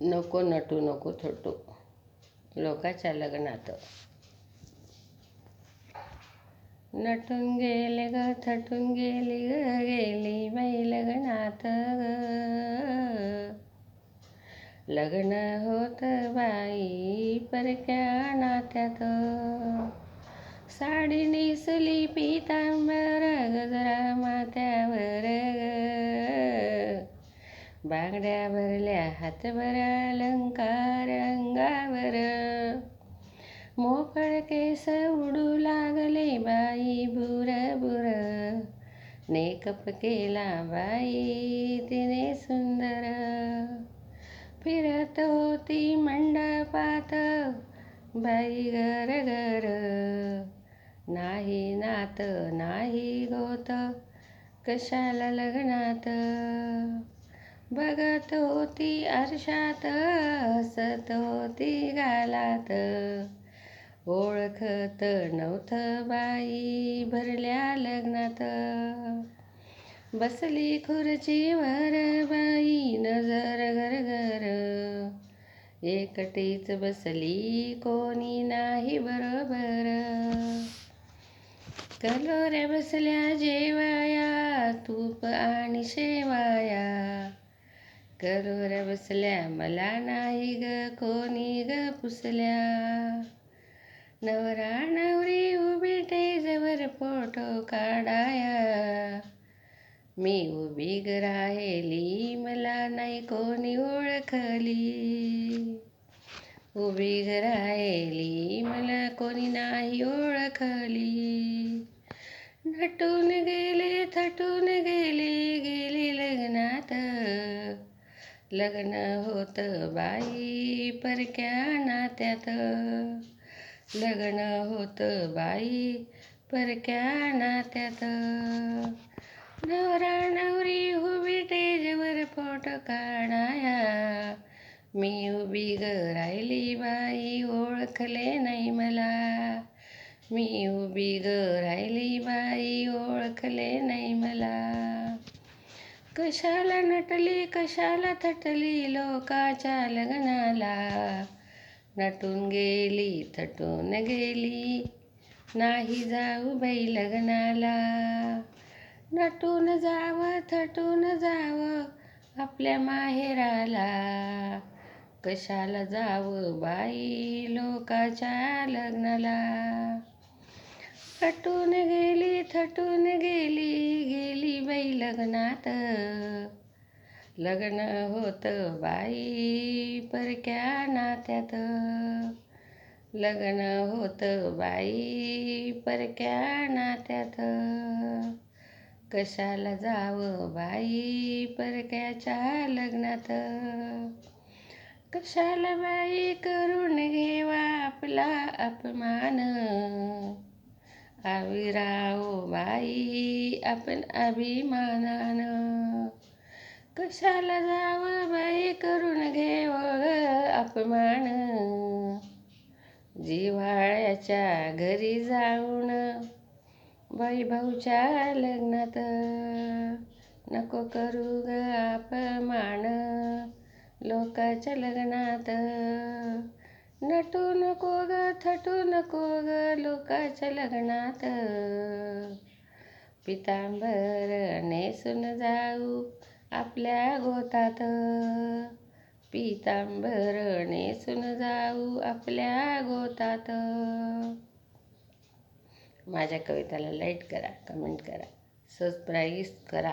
नको नटू नको थटू लोकाच्या लग्नात. नटून गेले ग थटून गेली ग गेली बाई लग्नात ग. लग्न होत बाई परक्या नात्यात. साडी नेसली पितांबर गजरा माथ्यावर ग. बांगड्या भरल्या हातभर अलंकार अंगावर. मोकळ केस उडू लागले बाई बुर बुर. मेकअप केला बाई तिने सुंदर. फिरत होती मंडपात बाई घर घर. नाही नात नाही गोत कशाला लग्नात. बघत होती आरशात हसत होती गालात. ओळखत नव्हतं बाई भरल्या लग्नात. बसली खुर्चीवर बाई नजर घरघर. एकटीच बसली कोणी नाही बरोबर. कलोऱ्या बसल्या जेवाया तूप आणि शेवाया. कलोऱ्या बसल्या मला नाही ग कोणी ग पुसल्या. नवरा नवरी उभी टेजवर फोटो काढाया. मी उभी ग राहिली मला नाही कोणी ओळखली. उभी ग राहिली मला कोणी नाही ओळखली. नटून गेले थटून गेले गेली लग्नात. लग्न होत बाई परक्या नात्यात. लग्न होत बाई परक्या नात्यात. नवरा नवरी उभी टेजवर फोटो काढाया. मी उभी ग राहिली बाई ओळखले नाही मला. मी उभी ग राहिली बाई ओळखले नाही मला. कशाला नटली कशाला थटली लोकाच्या लग्नाला. नटून गेली थटून गेली नाही जाऊ बाई लग्नाला. नटून जावं थटून जावं आपल्या माहेराला. कशाला जावं बाई लोकाच्या लग्नाला. नटून गेली थटून गेली गेली बाई लग्नात. लग्न होत बाई परक्या नात्यात. लग्न होत बाई परक्या नात्यात. कशाला जावं बाई परक्याच्या लग्नात. कशाला बाई करून घेवा आपला अपमान. आविराव बाई आपण अभिमानानं. कशाला जावं बाई करून घेव अपमान. जिव्हाळ्याच्या घरी जाऊन बाई भाऊच्या लग्नात. नको करू ग अपमान लोकाच्या लग्नात. नटू नको ग थटू नको ग लोकाच्या लग्नात. पितांबर नेसून जाऊ आपल्या गोतात. पितांबर नेसून जाऊ आपल्या गोतात. माझ्या कविताला लाईक करा, कमेंट करा, सबस्क्राईब करा.